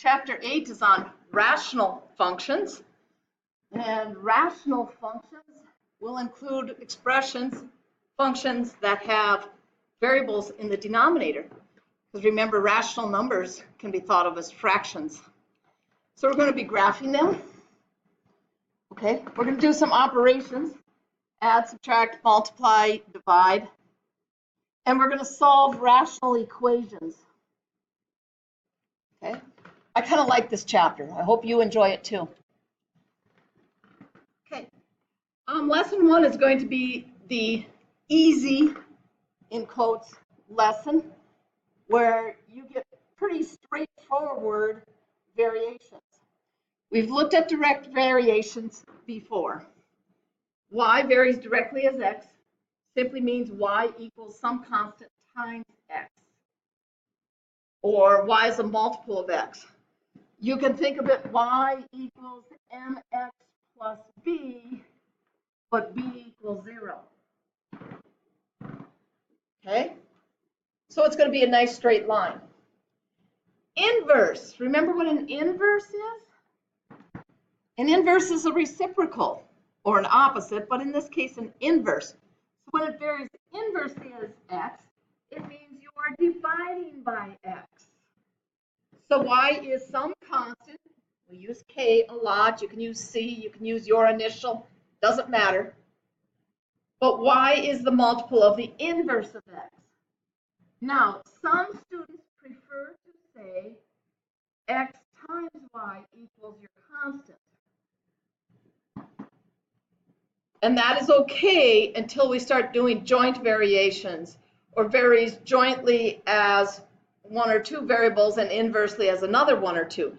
Chapter 8 is on rational functions, and rational functions will include expressions, functions that have variables in the denominator. Because remember, rational numbers can be thought of as fractions. So we're going to be graphing them. Okay, we're going to do some operations, add, subtract, multiply, divide, and we're going to solve rational equations. Okay, I kind of like this chapter. I hope you enjoy it too. Okay, lesson 1 is going to be the easy, in quotes, lesson, where you get pretty straightforward variations. We've looked at direct variations before. Y varies directly as x simply means y equals some constant times x, or y is a multiple of x. You can think of it y equals mx plus b, but b equals 0. Okay? So it's going to be a nice straight line. Inverse. Remember what an inverse is? An inverse is a reciprocal, or an opposite, but in this case, an inverse. So when it varies inversely as x, it means you are dividing by x. So y is some constant. We use k a lot. You can use c. You can use your initial. Doesn't matter. But y is the multiple of the inverse of x. Now, some students prefer to say x times y equals your constant. And that is okay until we start doing joint variations, or varies jointly as one or two variables and inversely as another one or two.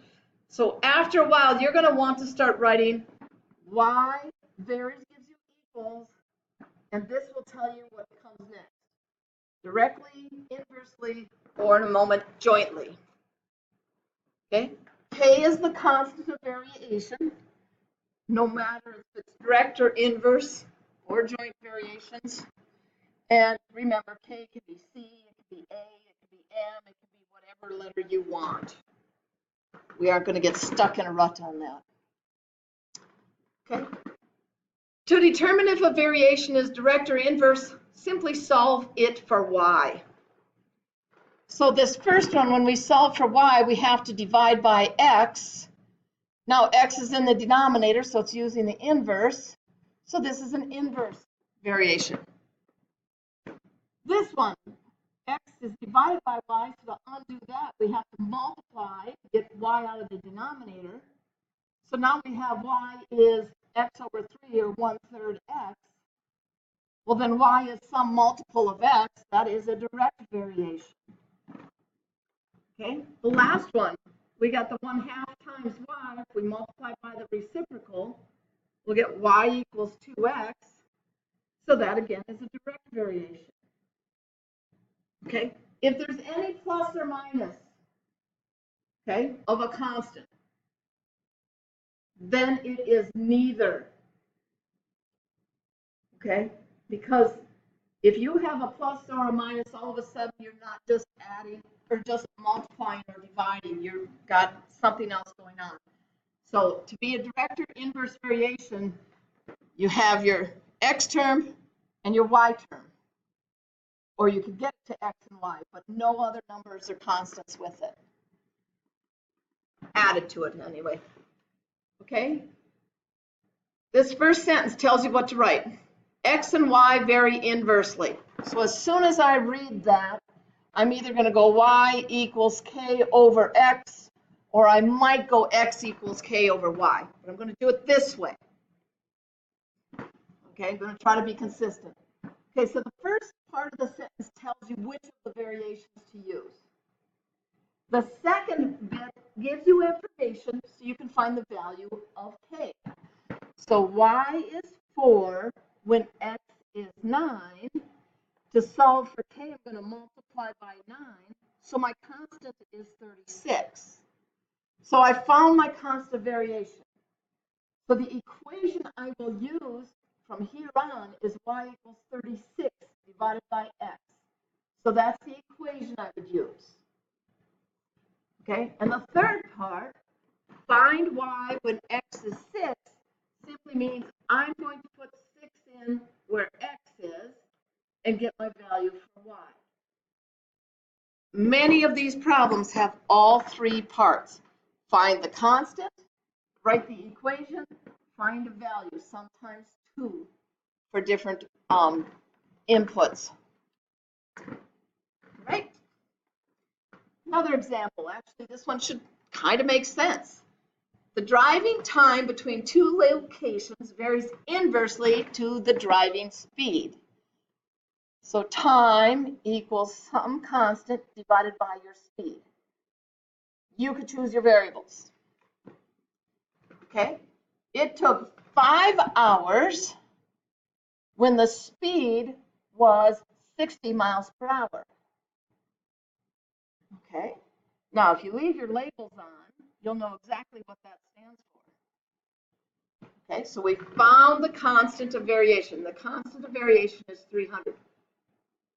So after a while, you're going to want to start writing y varies gives you equals, and this will tell you what comes next. Directly, inversely, or in a moment, jointly. Okay? K is the constant of variation, no matter if it's direct or inverse or joint variations. And remember, K can be C, it can be A, it can be M, it can be whatever letter you want. We aren't going to get stuck in a rut on that. Okay? To determine if a variation is direct or inverse, simply solve it for y. So this first one, when we solve for y, we have to divide by x. Now x is in the denominator, so it's using the inverse. So this is an inverse variation. This one, x is divided by y, so to undo that, we have to multiply to get y out of the denominator. So now we have y is x over 3, or 1/3 x. Well, then y is some multiple of x. That is a direct variation. Okay, the last one, we got the 1/2 times y. If we multiply by the reciprocal, we'll get y equals 2x. So that again is a direct variation. Okay, if there's any plus or minus, okay, of a constant, then it is neither. Okay, because if you have a plus or a minus, all of a sudden you're not just adding or just multiplying or dividing. You've got something else going on. So to be a direct or inverse variation, you have your x term and your y term. Or you can get to x and y, but no other numbers or constants with it. Added to it anyway. Okay? This first sentence tells you what to write. X and y vary inversely. So as soon as I read that, I'm either going to go y equals k over x, or I might go x equals k over y. But I'm going to do it this way. Okay, I'm going to try to be consistent. Okay, so the first part of the sentence tells you which of the variations to use. The second bit gives you information so you can find the value of k. So y is 4 when x is 9. To solve for k, I'm going to multiply by 9. So my constant is 36. So I found my constant variation. So the equation I will use from here on is y equals 36 divided by x. So that's the equation I would use. Okay, and the third part, find y when x is 6, simply means I'm going to put 6 in where x is and get my value for y. Many of these problems have all three parts. Find the constant, write the equation, find a value, sometimes two for different inputs. Right? Another example, actually this one should kind of make sense. The driving time between two locations varies inversely to the driving speed. So time equals some constant divided by your speed. You could choose your variables. Okay? It took 5 hours when the speed was 60 miles per hour. Okay? Now, if you leave your labels on, you'll know exactly what that stands for. Okay, so we found the constant of variation. The constant of variation is 300.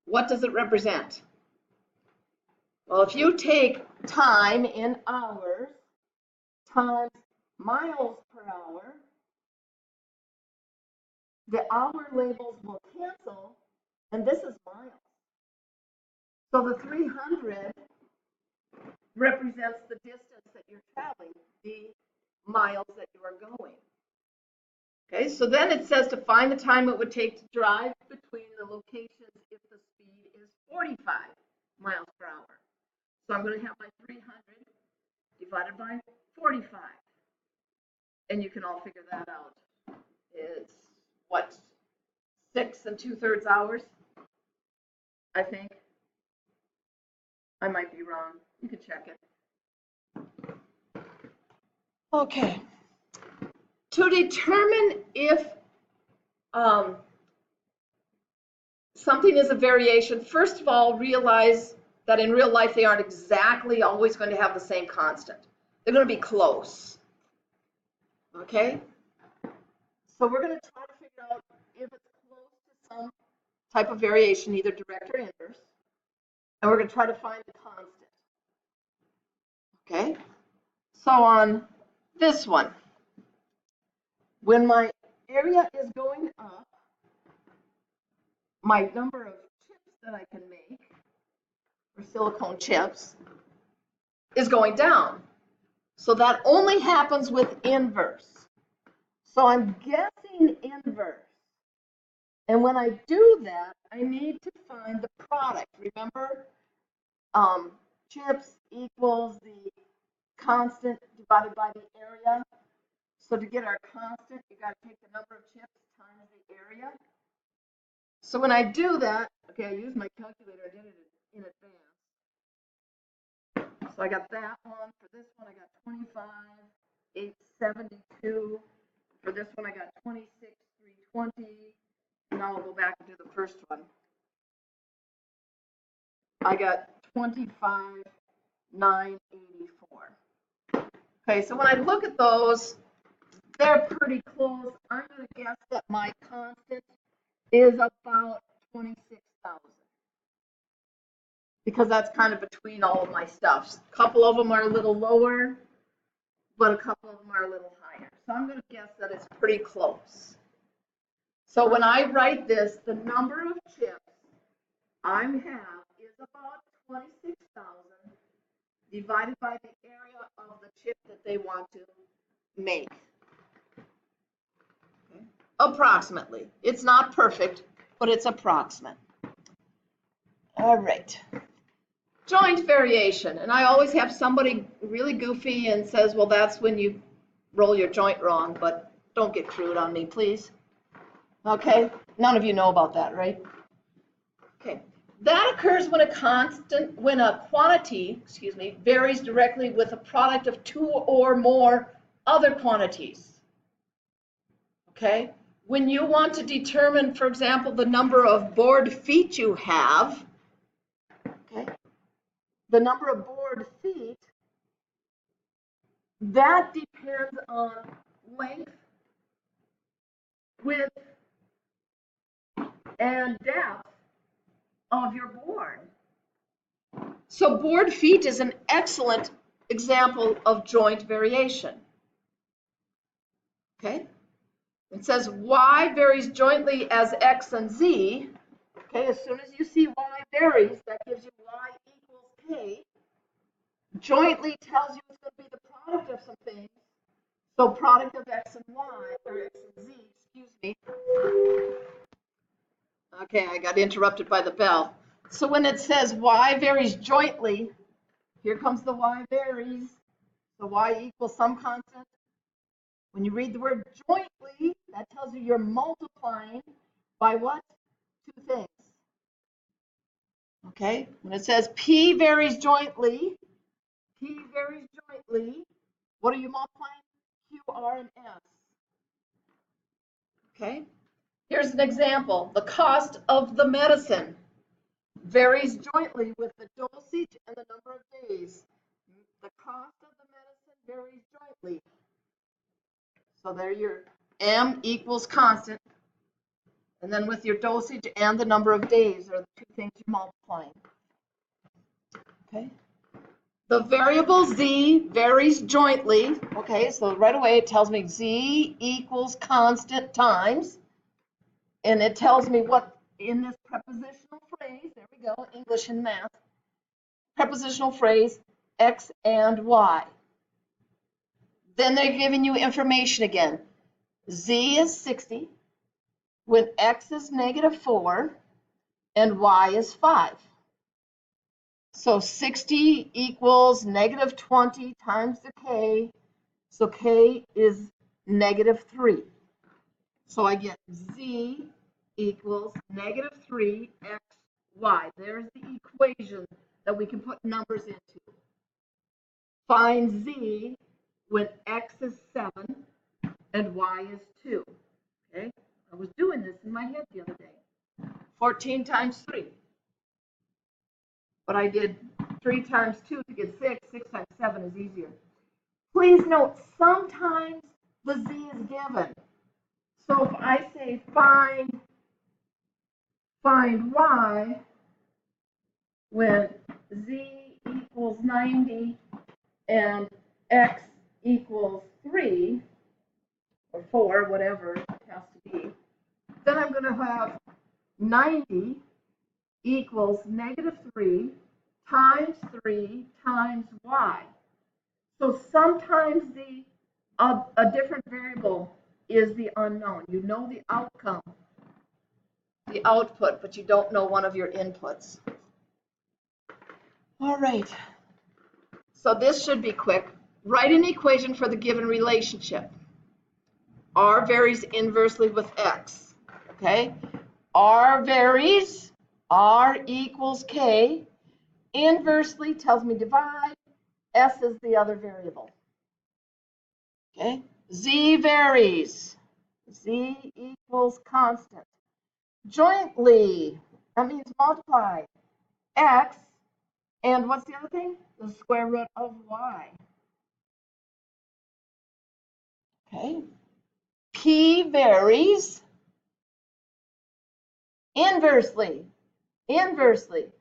What does it represent? Well, if you take time in hours times miles per hour, the hour labels will cancel, and this is miles. So the 300 represents the distance that you're traveling, the miles that you are going. Okay, so then it says to find the time it would take to drive between the locations if the speed is 45 miles per hour. So I'm going to have my 300 divided by 45. And you can all figure that out. It's what, 6 2/3 hours, I think. I might be wrong. You can check it. Okay. To determine if something is a variation, first of all, realize that in real life they aren't exactly always going to have the same constant. They're going to be close. Okay? So we're going to try to figure out if it's close to some type of variation, either direct or inverse. And we're going to try to find the constant. Okay? So on this one, when my area is going up, my number of chips that I can make, or silicone chips, is going down. So that only happens with inverse. So I'm guessing inverse. And when I do that, I need to find the product. Remember, chips equals the constant divided by the area. So to get our constant, you got to take the number of chips times the area. So when I do that, okay, I use my calculator, I did it in advance. So I got that one. For this one, I got 25,872. For this one, I got 26,320. Now I'll go back and do the first one. I got 25,984. Okay, so when I look at those, they're pretty close. I'm going to guess that my constant is about 26,000. Because that's kind of between all of my stuffs. A couple of them are a little lower, but a couple of them are a little higher. So I'm going to guess that it's pretty close. So when I write this, the number of chips I have is about 26,000 divided by the area of the chip that they want to make. Okay. Approximately. It's not perfect, but it's approximate. All right. Joint variation. And I always have somebody really goofy and says, well, that's when you roll your joint wrong, but don't get crude on me, please. Okay? None of you know about that, right? Okay. That occurs when a quantity, varies directly with a product of two or more other quantities. Okay? When you want to determine, for example, the number of board feet you have, okay? The number of board feet, that depends on length, width, and depth of your board. So board feet is an excellent example of joint variation. Okay? It says y varies jointly as x and z. Okay, as soon as you see y varies, that gives you y equals k. Jointly tells you it's going to be the product of some things. So product of x and y, or x and z, excuse me. Okay, I got interrupted by the bell. So when it says y varies jointly, here comes the y varies. So y equals some constant. When you read the word jointly, that tells you you're multiplying by what? Two things. Okay, when it says p varies jointly, what are you multiplying? Q, R, and S. Okay, here's an example. The cost of the medicine varies jointly with the dosage and the number of days. The cost of the medicine varies jointly. So there your M equals constant. And then with your dosage and the number of days are the two things you're multiplying. Okay. The variable z varies jointly. Okay, so right away it tells me z equals constant times. And it tells me what in this prepositional phrase, there we go, English and math, prepositional phrase, x and y. Then they're giving you information again. Z is 60 when x is -4 and y is 5. So 60 equals -20 times the k, so k is -3. So I get z equals -3xy. There's the equation that we can put numbers into. Find z when x is 7 and y is 2. Okay, I was doing this in my head the other day. 14 times 3. But I did 3 times 2 to get 6. 6 times 7 is easier. Please note, sometimes the z is given. So if I say find y when z equals 90 and x equals 3, or 4, whatever it has to be, then I'm going to have 90 equals -3 times 3 times y. So sometimes a different variable is the unknown. You know the outcome, the output, but you don't know one of your inputs. All right. So this should be quick. Write an equation for the given relationship. R varies inversely with x. Okay? R varies, R equals K. Inversely tells me divide. S is the other variable. Okay? Z varies. Z equals constant. Jointly, that means multiply. X, and what's the other thing? The square root of y. Okay? P varies inversely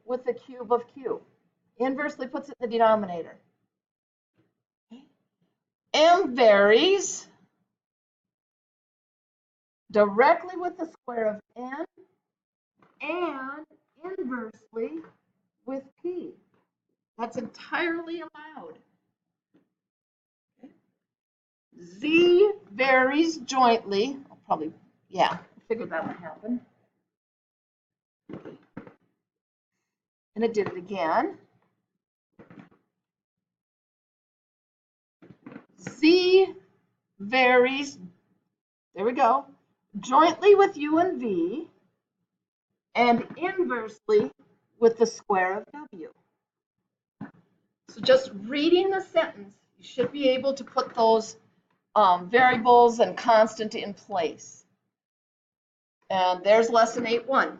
with the cube of q. Inversely puts it in the denominator. Okay. M varies directly with the square of n and inversely with p. That's entirely allowed. Okay. Z varies jointly. I'll probably, I figured that would happen. And it did it again. Z varies, there we go, jointly with u and v, and inversely with the square of w. So just reading the sentence, you should be able to put those variables and constant in place. And there's lesson 8.1.